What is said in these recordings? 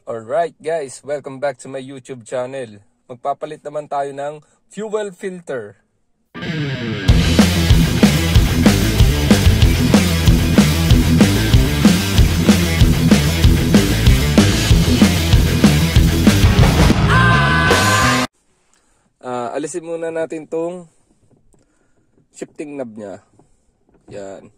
Alright guys, welcome back to my YouTube channel. Magpapalit naman tayo ng fuel filter. Alisin muna natin tong shifting knob nya. Yan.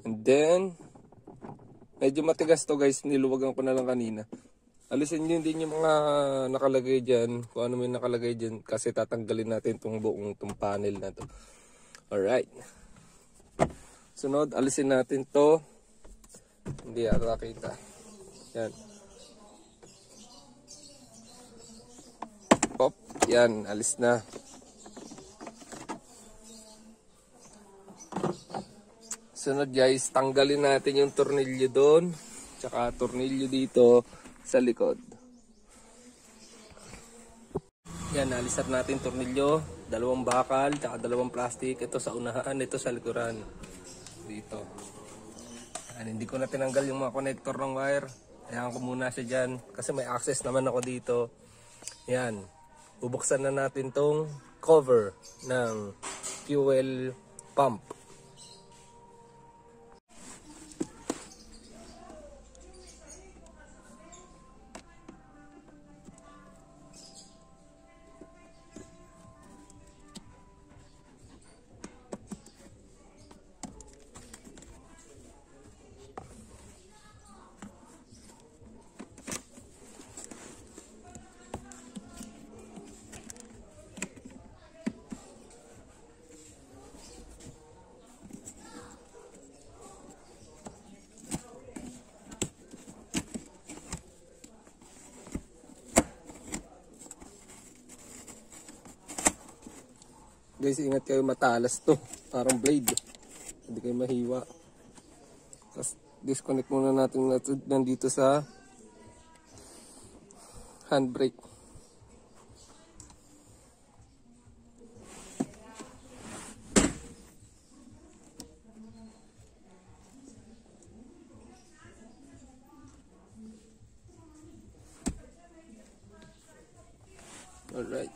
And then medyo matigas to guys, niluwagan ko na lang kanina. Alisin nyo din yung mga nakalagay dyan, kung ano may nakalagay dyan, kasi tatanggalin natin itong buong panel na to. Alright. Sunod, alisin natin to. Hindi ata kita. Yan. Pop. Yan, alis na. Sunod guys, tanggalin natin yung tornilyo doon, tsaka tornilyo dito sa likod. Yan, nalisap natin tornilyo, dalawang bakal, tsaka dalawang plastic. Ito sa unahan, ito sa likuran. Dito. Yan, hindi ko na tinanggal yung mga connector ng wire. Hayaan ko muna siya dyan, kasi may access naman ako dito. Yan, bubuksan na natin tong cover ng fuel pump. Guys, ingat kayo, matalas to. Parang blade. Hindi kayo mahiwa. Tapos, disconnect muna natin nandito sa handbrake. Alright.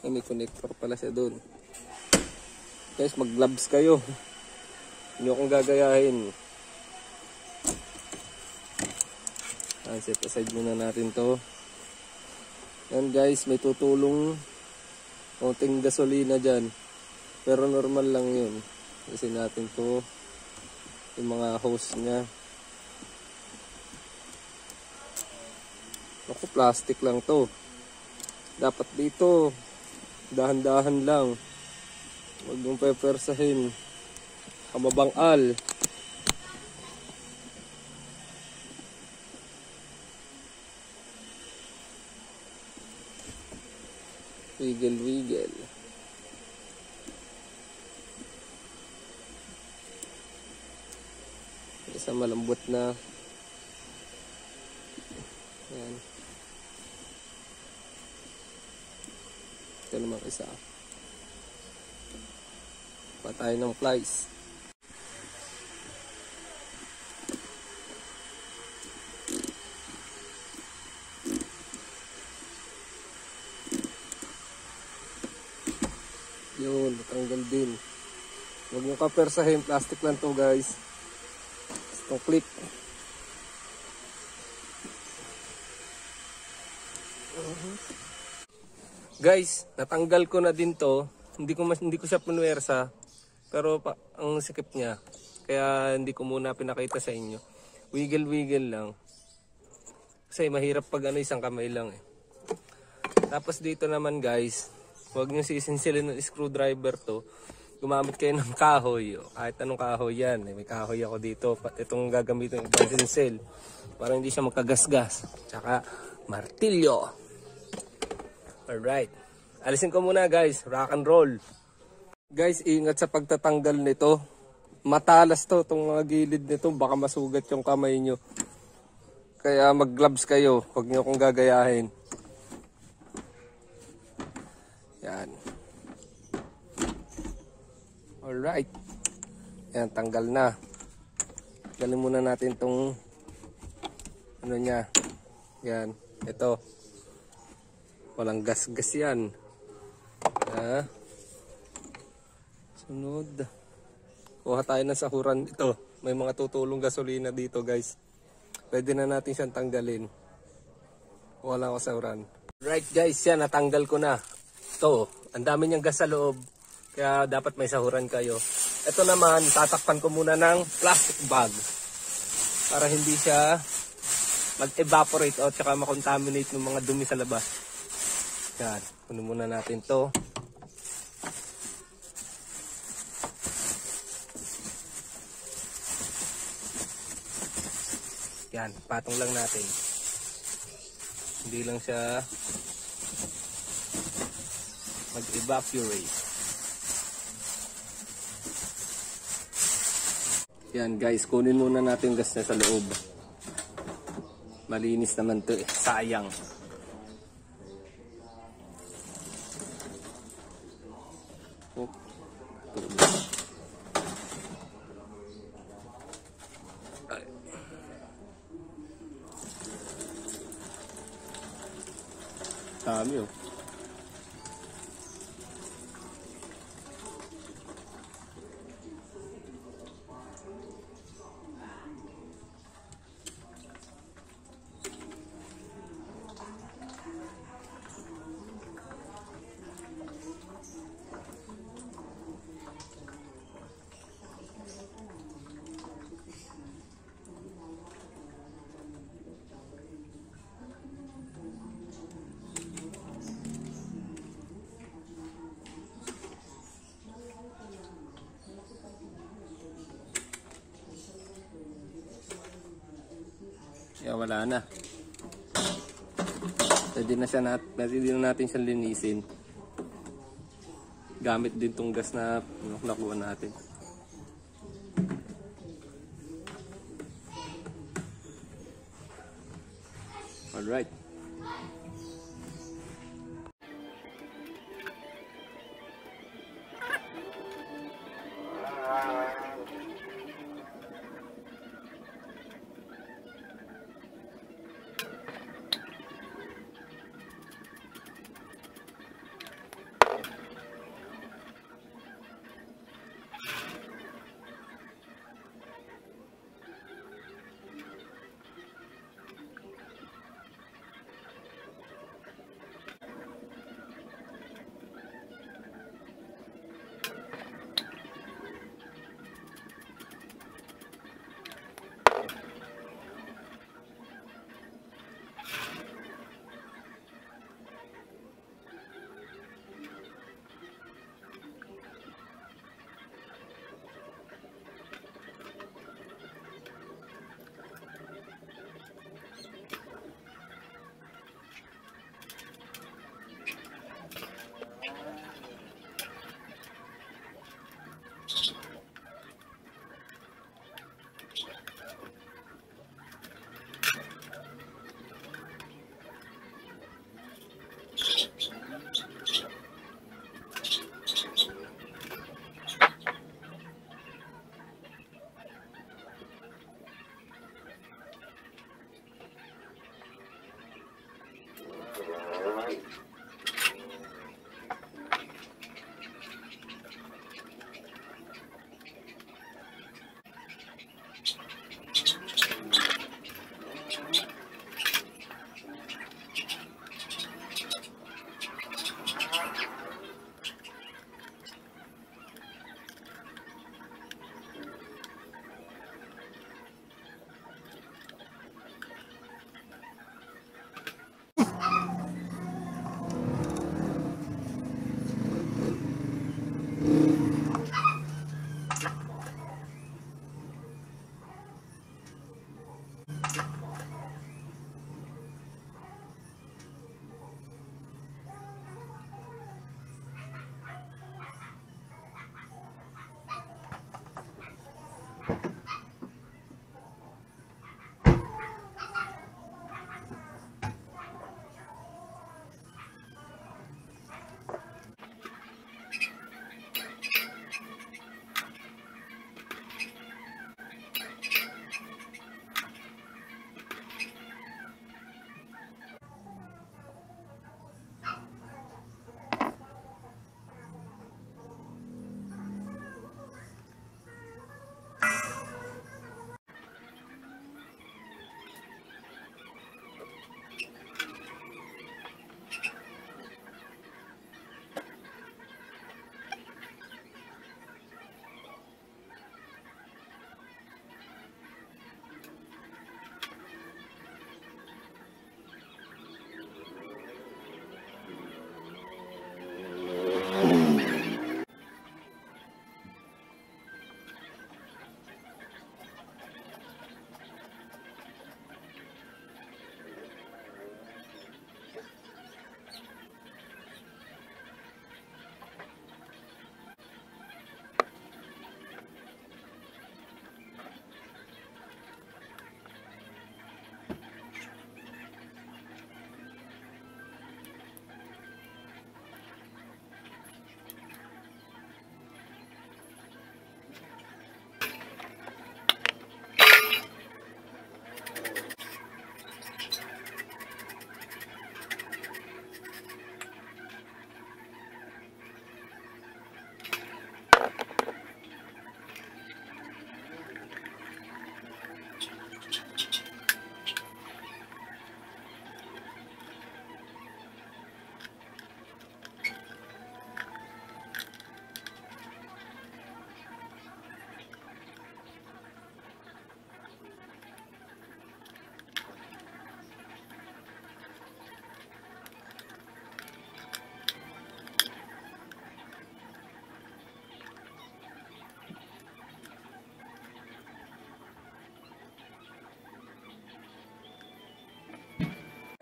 May connector pala siya doon. Guys, mag gloves kayo. Hindi akong gagayahin. Set aside muna natin to. Yan guys, may tutulong konting gasolina dyan, pero normal lang yun. Kasi natin to yung mga hose nya. Ako, plastic lang to. Dapat dito dahan-dahan lang. Huwag mong pepersahin. Kamabangal. Wiggle. Isa malambot na. Yan. Ito naman isa. Patay ng flies. Yun, natanggal din. Huwag nyo kapersahin, plastic lang to guys. Itong clip. Guys, natanggal ko na din to. Hindi ko siya punuwersa. Pero ang sikip niya. Kaya hindi ko muna pinakita sa inyo. Wiggle lang. Kasi mahirap pag isang kamay lang eh. Tapos dito naman guys, huwag nyo sisinsilin ng screwdriver to. Gumamit kayo ng kahoy. Kahit anong kahoy yan. May kahoy ako dito. Itong gagamitin ng sinsil. Para hindi siya magkagasgas. Tsaka martilyo. Alright. Alisin ko muna guys. Rock and roll. Guys, ingat sa pagtatanggal nito. Matalas to. Itong mga gilid nito. Baka masugat yung kamay nyo. Kaya mag-gloves kayo. Huwag nyo kong gagayahin. Yan. Alright. Yan, tanggal na. Tanggalin muna natin tong ano niya. Yan, ito. Walang gas-gas yan. Sunod. Kuha tayo ng sahuran ito. May mga tutulong gasolina dito, guys. Pwede na natin siyang tanggalin. Wala ko sahuran. Right, guys, yan, natanggal ko na. Ito, ang dami niyang gas sa loob. Kaya dapat may sahuran kayo. Ito naman, tatakpan ko muna ng plastic bag. Para hindi siya mag-evaporate o tsaka makontaminate ng mga dumi sa labas. Yan, puno muna natin to. Yan, patong lang natin. Hindi lang siya mag-evaporate. Yan guys, kunin muna natin yung gas na sa loob. Malinis naman to eh, sayang. Oh. Dami oh. Yeah, wala na. Pwede na natin siyang linisin. Gamit din tong gas na nakuha natin. Alright.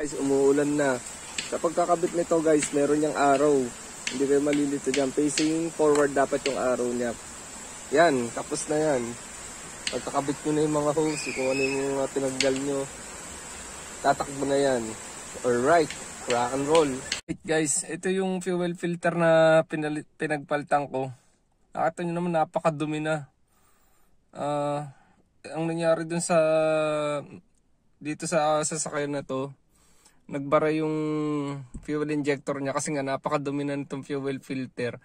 guys, umuulan na. Kapag kakabit nito guys, meron niyang arrow. Hindi kayo malilito dyan. Facing forward dapat yung arrow niya. Yan, tapos na yan. Pagkakabit nyo na yung mga hose, kung ano yung mga tinanggal nyo, tatakbo na yan. Alright, rock and roll. Right guys, ito yung fuel filter na pinagpalitan ko. Nakita nyo naman, napakadumi na. Ang nangyari dun dito sa sasakyan na to, nagbara yung fuel injector niya kasi nga napakadumi na nitong fuel filter.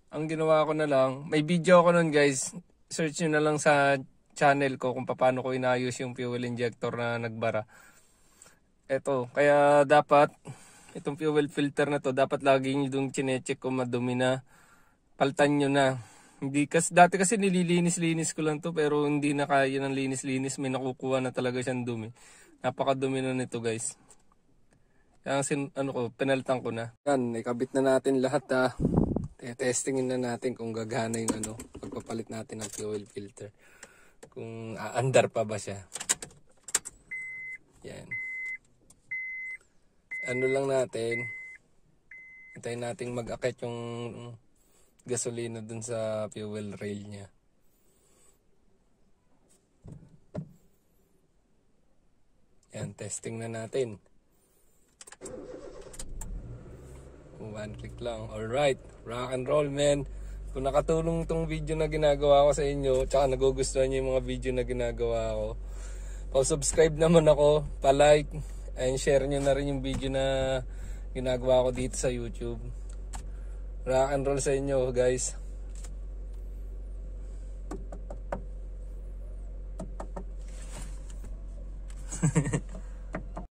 Ang ginawa ko na lang, may video ako nun guys, search nyo na lang sa channel ko kung paano ko inayos yung fuel injector na nagbara. Eto, kaya dapat itong fuel filter na to, dapat lagi nyo dong chinecheck kung madumi na, paltan nyo na. Dati kasi nililinis-linis ko lang to, pero hindi na kaya ng linis-linis, may nakukuha na talaga siyang dumi. Napakadumi na nito guys. Kaya pinalitan ko na. Yan, ikabit na natin lahat ha. Testingin na natin kung gagana yung pagpapalit natin ng fuel filter. Kung aandar pa ba siya. Yan. Ano lang natin, hintayin natin mag-akit yung gasolina dun sa fuel rail niya. Yan, testing na natin. One click lang. Alright, rock and roll man. Kung nakatulong tong video na ginagawa ko sa inyo, tsaka nagugustuhan nyo yung mga video na ginagawa ko, pa-subscribe naman ako, pa-like, and share nyo na rin yung video na ginagawa ko dito sa YouTube. Rock and roll sa inyo guys.